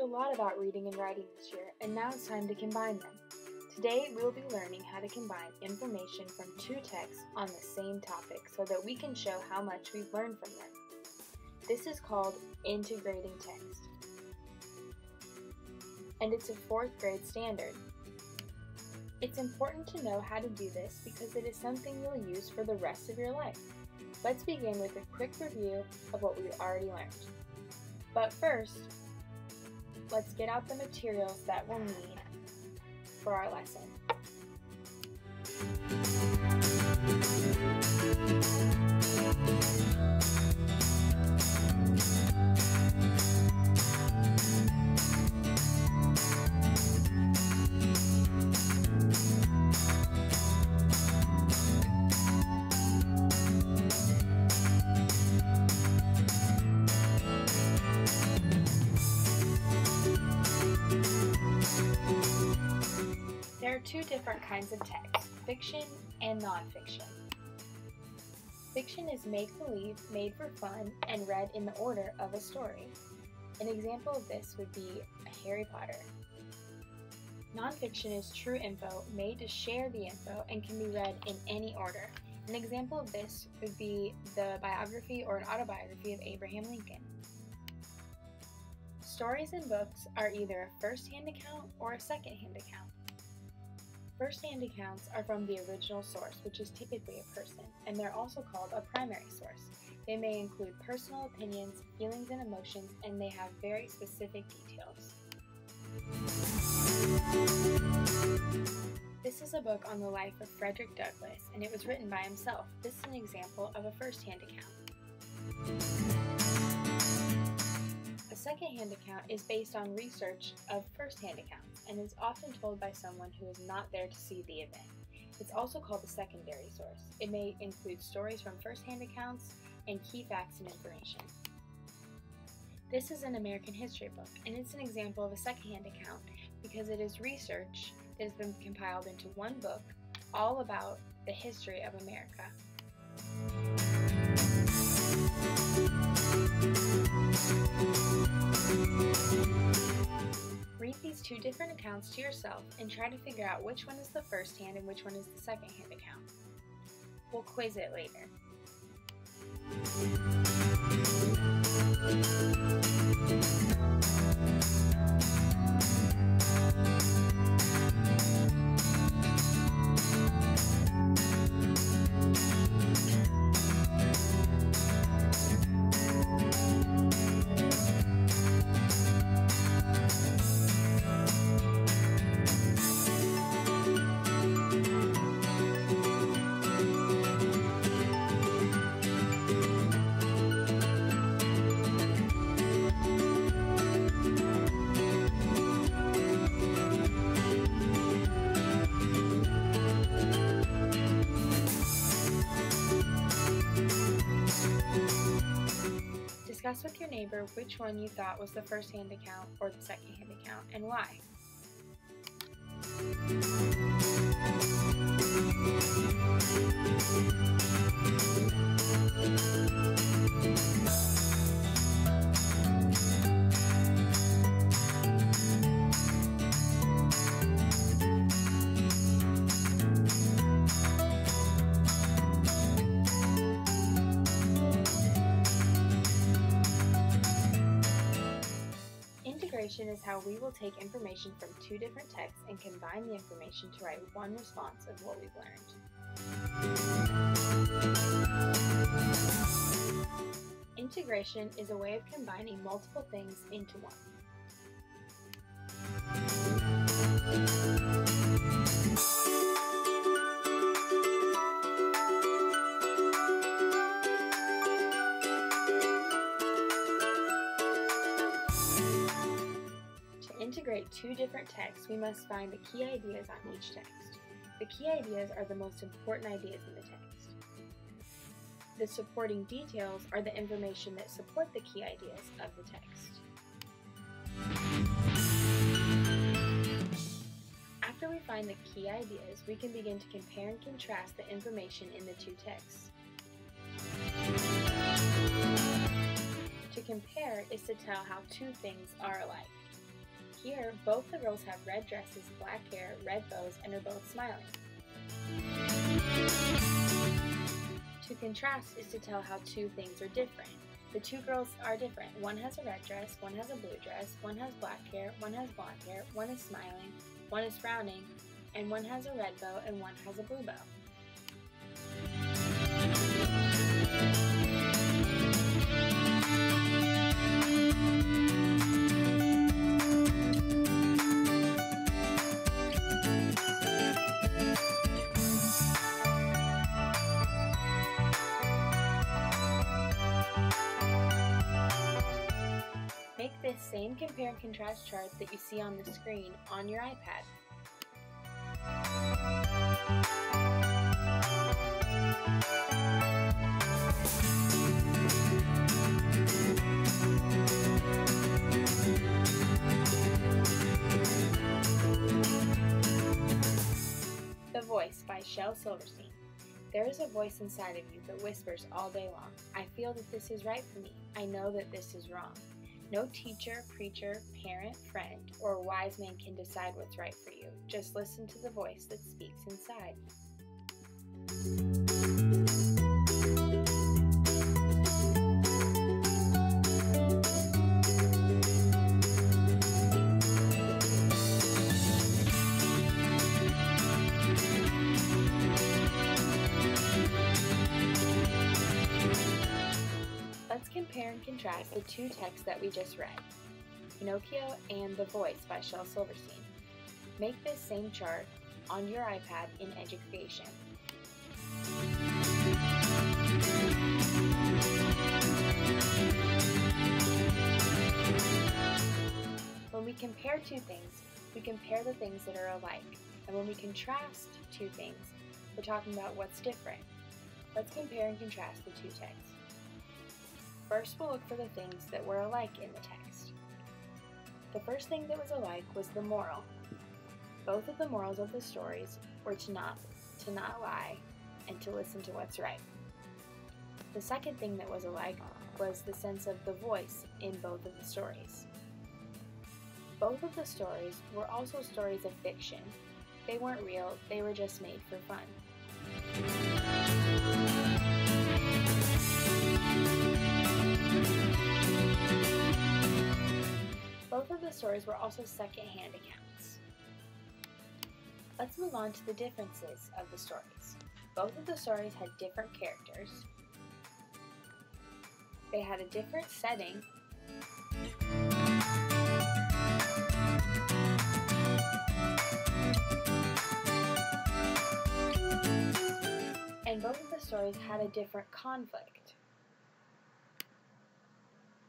a lot about reading and writing this year, and now it's time to combine them. Today, we will be learning how to combine information from two texts on the same topic so that we can show how much we've learned from them. This is called integrating text, and it's a 4th grade standard. It's important to know how to do this because it is something you'll use for the rest of your life. Let's begin with a quick review of what we've already learned. But first, let's get out the materials that we'll need for our lesson. There are two different kinds of text, fiction and nonfiction. Fiction is make-believe, made for fun, and read in the order of a story. An example of this would be Harry Potter. Nonfiction is true info made to share the info and can be read in any order. An example of this would be the biography or an autobiography of Abraham Lincoln. Stories and books are either a first-hand account or a second-hand account. First-hand accounts are from the original source, which is typically a person, and they're also called a primary source. They may include personal opinions, feelings, and emotions, and they have very specific details. This is a book on the life of Frederick Douglass, and it was written by himself. This is an example of a first-hand account. A second-hand account is based on research of first-hand accounts and is often told by someone who is not there to see the event. It's also called a secondary source. It may include stories from first-hand accounts and key facts and information. This is an American history book, and it's an example of a second-hand account because it is research that has been compiled into one book all about the history of America. Read these two different accounts to yourself and try to figure out which one is the first-hand and which one is the second-hand account. We'll quiz it later. Discuss with your neighbor which one you thought was the first-hand account or the second-hand account and why. Integration is how we will take information from two different texts and combine the information to write one response of what we've learned. Integration is a way of combining multiple things into one. To integrate two different texts, we must find the key ideas on each text. The key ideas are the most important ideas in the text. The supporting details are the information that support the key ideas of the text. After we find the key ideas, we can begin to compare and contrast the information in the two texts. To compare is to tell how two things are alike. Here, both the girls have red dresses, black hair, red bows, and are both smiling. To contrast is to tell how two things are different. The two girls are different. One has a red dress, one has a blue dress, one has black hair, one has blonde hair, one is smiling, one is frowning, and one has a red bow and one has a blue bow. Make this same compare and contrast chart that you see on the screen on your iPad. The Voice by Shel Silverstein. There is a voice inside of you that whispers all day long. I feel that this is right for me. I know that this is wrong. No teacher, preacher, parent, friend, or wise man can decide what's right for you. Just listen to the voice that speaks inside. Let's compare and contrast the two texts that we just read, Pinocchio and The Voice by Shel Silverstein. Make this same chart on your iPad in Education. When we compare two things, we compare the things that are alike. And when we contrast two things, we're talking about what's different. Let's compare and contrast the two texts. First, we'll look for the things that were alike in the text. The first thing that was alike was the moral. Both of the morals of the stories were to not lie and to listen to what's right. The second thing that was alike was the sense of the voice in both of the stories. Both of the stories were also stories of fiction. They weren't real, they were just made for fun. Both of the stories were also second-hand accounts. Let's move on to the differences of the stories. Both of the stories had different characters. They had a different setting. And both of the stories had a different conflict.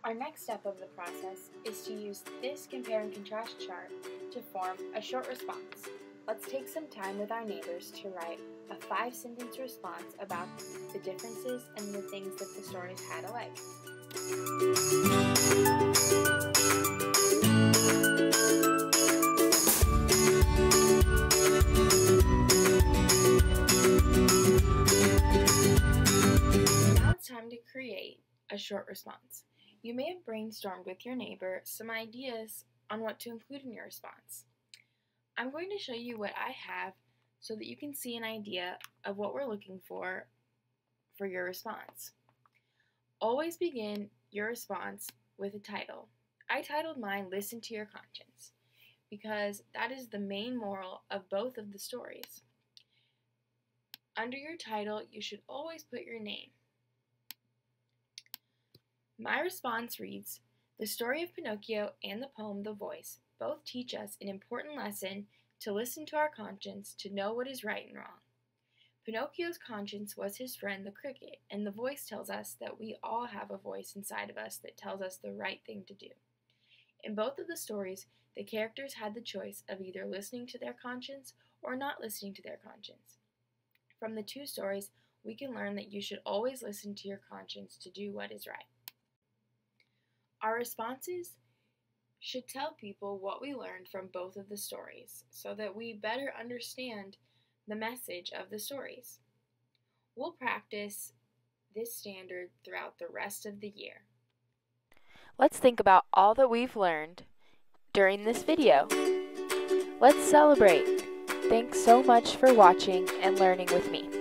Our next step of the process is to use this compare and contrast chart to form a short response. Let's take some time with our neighbors to write a 5-sentence response about the differences and the things that the stories had alike. Now it's time to create a short response. You may have brainstormed with your neighbor some ideas on what to include in your response. I'm going to show you what I have so that you can see an idea of what we're looking for your response. Always begin your response with a title. I titled mine Listen to Your Conscience because that is the main moral of both of the stories. Under your title, you should always put your name. My response reads, the story of Pinocchio and the poem The Voice both teach us an important lesson to listen to our conscience to know what is right and wrong. Pinocchio's conscience was his friend the cricket, and the voice tells us that we all have a voice inside of us that tells us the right thing to do. In both of the stories, the characters had the choice of either listening to their conscience or not listening to their conscience. From the two stories, we can learn that you should always listen to your conscience to do what is right. Our responses should tell people what we learned from both of the stories so that we better understand the message of the stories. We'll practice this standard throughout the rest of the year. Let's think about all that we've learned during this video. Let's celebrate! Thanks so much for watching and learning with me.